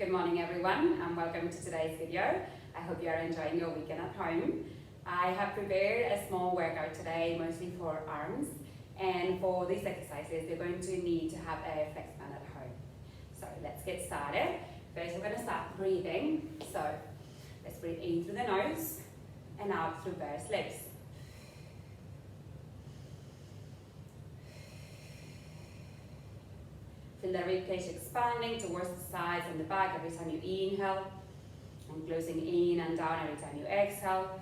Good morning everyone and welcome to today's video. I hope you are enjoying your weekend at home. I have prepared a small workout today, mostly for arms, and for these exercises you're going to need to have a flex band at home. So let's get started. First we're going to start breathing. So let's breathe in through the nose and out through pursed lips. Feel the ribcage expanding towards the sides and the back every time you inhale, and closing in and down every time you exhale.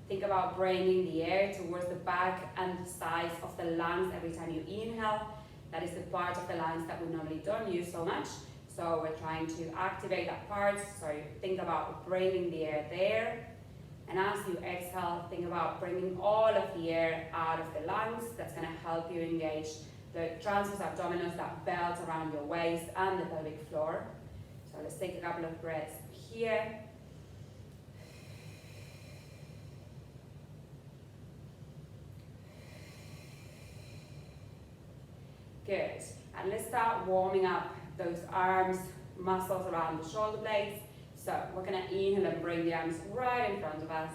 Think about bringing the air towards the back and the sides of the lungs every time you inhale. That is the part of the lungs that we normally don't use so much. So we're trying to activate that part. So think about bringing the air there. And as you exhale, think about bringing all of the air out of the lungs. That's going to help you engage the transverse abdominals, that belt around your waist and the pelvic floor. So let's take a couple of breaths here. Good. And let's start warming up those arms, muscles around the shoulder blades. So we're going to inhale and bring the arms right in front of us.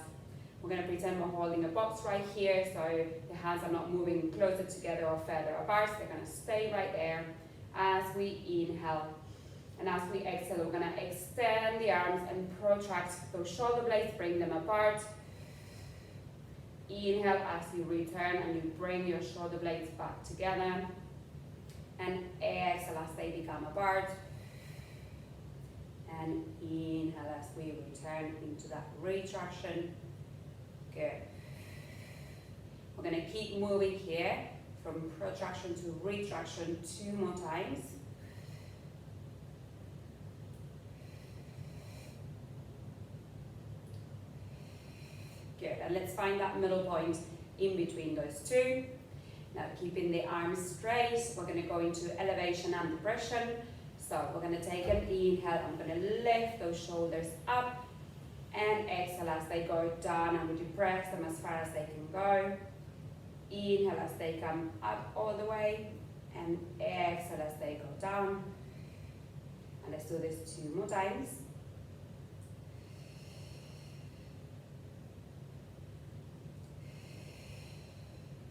We're going to pretend we're holding a box right here, so the hands are not moving closer together or further apart. They're going to stay right there as we inhale. And as we exhale, we're going to extend the arms and protract those shoulder blades, bring them apart. Inhale as you return and you bring your shoulder blades back together. And exhale as they become apart. And inhale as we return into that retraction. Good. We're going to keep moving here from protraction to retraction 2 more times. Good. And let's find that middle point in between those two. Now keeping the arms straight, we're going to go into elevation and depression. So we're going to take an inhale. I'm going to lift those shoulders up. And exhale as they go down, and we depress them as far as they can go. Inhale as they come up all the way, and exhale as they go down. And let's do this 2 more times.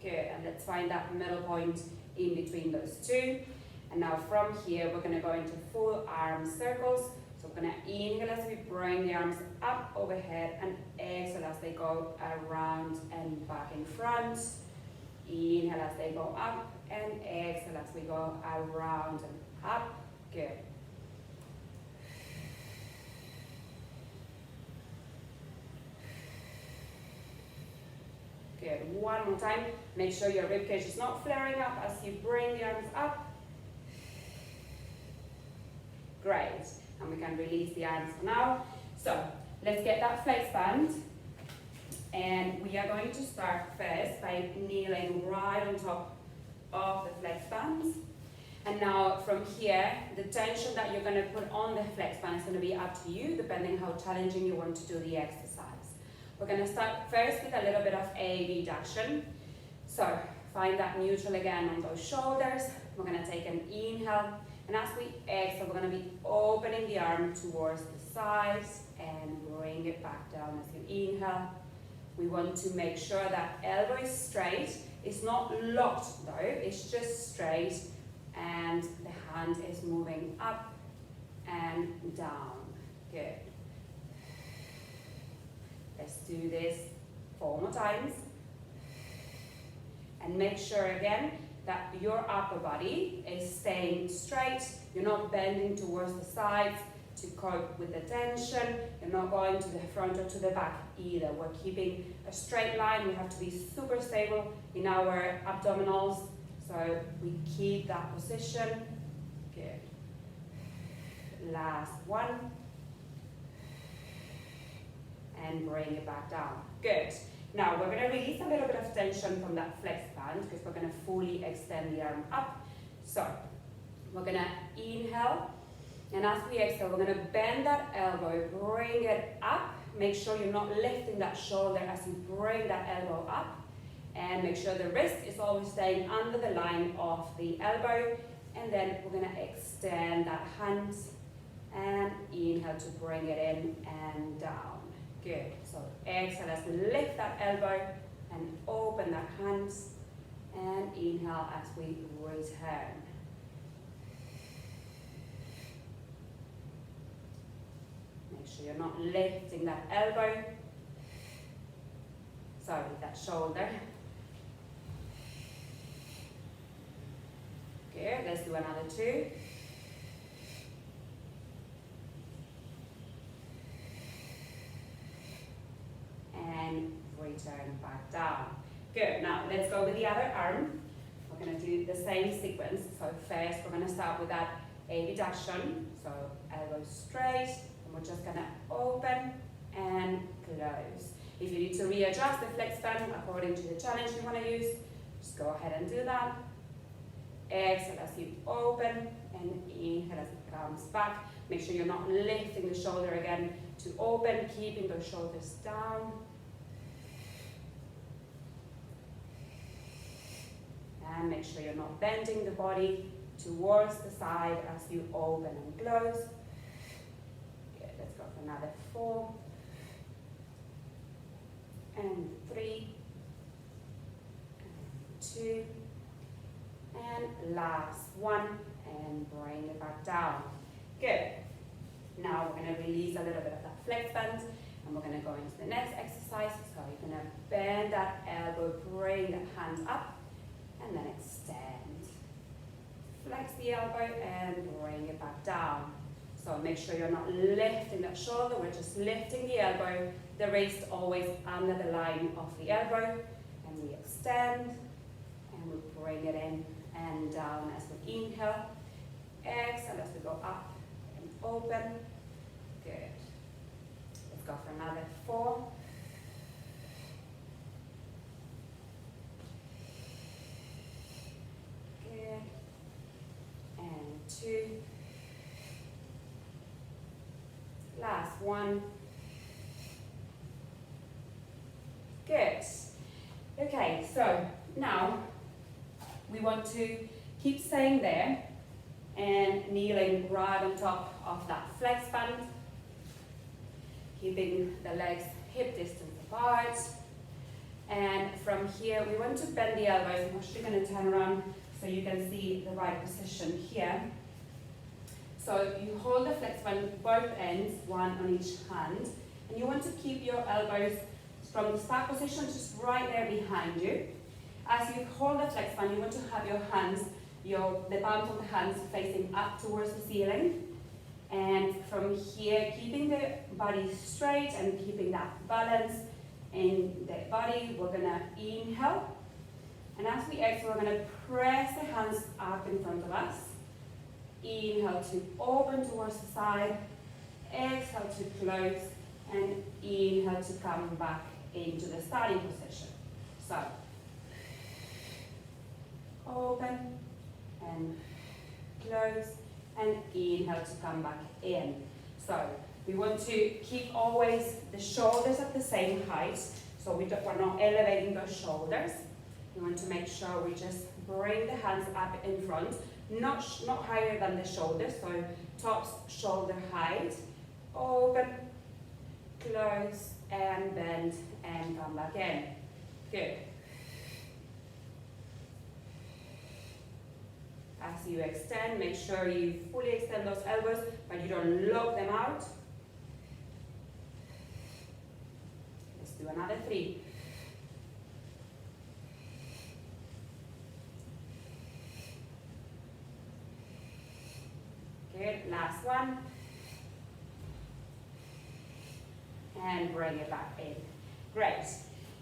Good, and let's find that middle point in between those two. And now from here, we're going to go into full arm circles. So we're going to inhale as we bring the arms up overhead and exhale as they go around and back in front. Inhale as they go up and exhale as we go around and up. Good. Good. One more time. Make sure your ribcage is not flaring up as you bring the arms up. Great. And we can release the arms for now. So let's get that flex band. And we are going to start first by kneeling right on top of the flex bands. And now from here, the tension that you're going to put on the flex band is going to be up to you, depending how challenging you want to do the exercise. We're going to start first with a little bit of abduction. So find that neutral again on those shoulders. We're going to take an inhale. And as we exhale, we're going to be opening the arm towards the sides and bring it back down as you inhale. We want to make sure that elbow is straight. It's not locked though, it's just straight. And the hand is moving up and down. Good. Let's do this 4 more times. And make sure again that your upper body is staying straight. You're not bending towards the sides to cope with the tension. You're not going to the front or to the back either. We're keeping a straight line. We have to be super stable in our abdominals. So we keep that position. Good. Last one. And bring it back down. Good. Now we're going to release a little bit of tension from that flex band because we're going to fully extend the arm up. So we're going to inhale, and as we exhale, we're going to bend that elbow, bring it up. Make sure you're not lifting that shoulder as you bring that elbow up, and make sure the wrist is always staying under the line of the elbow. And then we're going to extend that hand and inhale to bring it in and down. Good. So exhale as we lift that elbow and open that hands, and inhale as we return. Make sure you're not lifting that elbow. Sorry, that shoulder. Good, let's do another two. And return back down. Good, now let's go with the other arm. We're going to do the same sequence. So first we're going to start with that abduction. So elbow straight, and we're just going to open and close. If you need to readjust the flex band according to the challenge you want to use, just go ahead and do that. Exhale as you open, and inhale as it comes back. Make sure you're not lifting the shoulder again to open, keeping those shoulders down. And make sure you're not bending the body towards the side as you open and close. Good, let's go for another 4. And 3. And 2. And last 1. And bring it back down. Good. Now we're going to release a little bit of that flex band, and we're going to go into the next exercise. So you're going to bend that elbow, bring that hand up, and then extend. Flex the elbow and bring it back down. So make sure you're not lifting that shoulder, we're just lifting the elbow, the wrist always under the line of the elbow, and we extend, and we bring it in and down as we inhale. Exhale as we go up and open. Good. Let's go for another 4. Good. And 2. Last 1. Good. Okay, so now we want to keep staying there and kneeling right on top of that flex band, keeping the legs hip distance apart. And from here, we want to bend the elbows. I'm actually going to turn around so you can see the right position here. So you hold the flex band both ends, one on each hand, and you want to keep your elbows from the start position just right there behind you. As you hold the flex band, you want to have your hands, the palms of the hands facing up towards the ceiling. And from here, keeping the body straight and keeping that balance in the body, we're gonna inhale. And as we exhale, we're gonna press the hands up in front of us. Inhale to open towards the side. Exhale to close. And inhale to come back into the starting position. So, open and close, and inhale to come back in. So we want to keep always the shoulders at the same height, so we're not elevating those shoulders. We want to make sure we just bring the hands up in front, not higher than the shoulders, so tops shoulder height. Open, close, and bend, and come back in. Good. As you extend, make sure you fully extend those elbows, but you don't lock them out. Let's do another 3. Good, last one. And bring it back in. Great.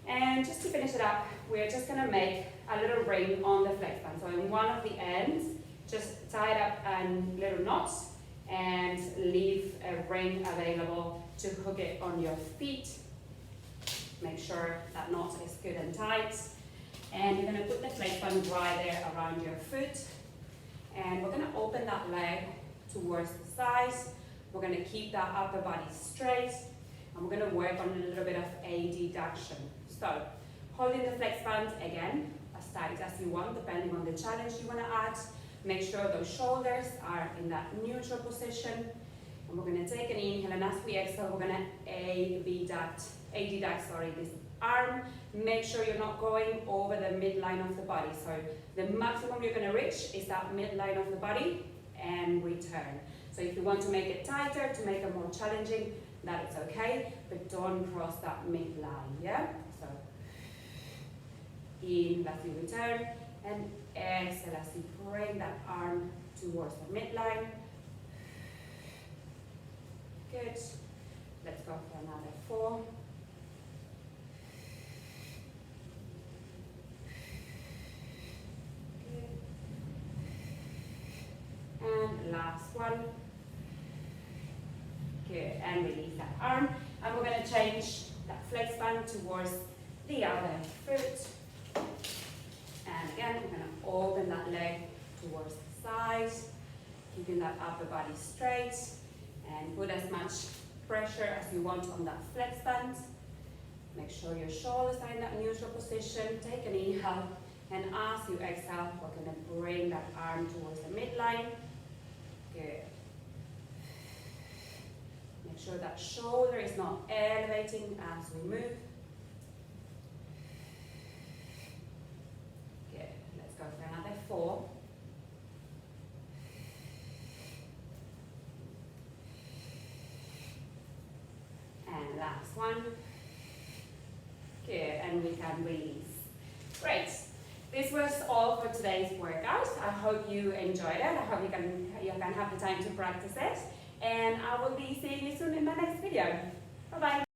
And just to finish it up, we're just going to make a little ring on the flex band. So in one of the ends, just tie it up in little knots and leave a ring available to hook it on your feet. Make sure that knot is good and tight. And you're going to put the flex band right there around your foot. And we're going to open that leg towards the sides. We're going to keep that upper body straight. And we're going to work on a little bit of adduction. So, holding the flex band again, as tight as you want, depending on the challenge you want to add. Make sure those shoulders are in that neutral position. And we're going to take an inhale, and as we exhale, we're going to AD duct, this arm. Make sure you're not going over the midline of the body. So the maximum you're going to reach is that midline of the body, and return. So if you want to make it tighter, to make it more challenging, that is okay, but don't cross that midline, yeah? So inhale as you return, and exhale as you bring that arm towards the midline. Good. Let's go for another 4. Good. And last one. Good. And release that arm. And we're going to change that flex band towards the other foot. And again, we're going to open that leg towards the side, keeping that upper body straight, and put as much pressure as you want on that flex band. Make sure your shoulders are in that neutral position. Take an inhale, and as you exhale, we're going to bring that arm towards the midline. Good. Make sure that shoulder is not elevating as we move. Good. Let's go for another 4. And last one. Good, and we can release. Great. This was all for today's workout. I hope you enjoyed it. I hope you can have the time to practice it. And I will be seeing you soon in my next video. Bye-bye.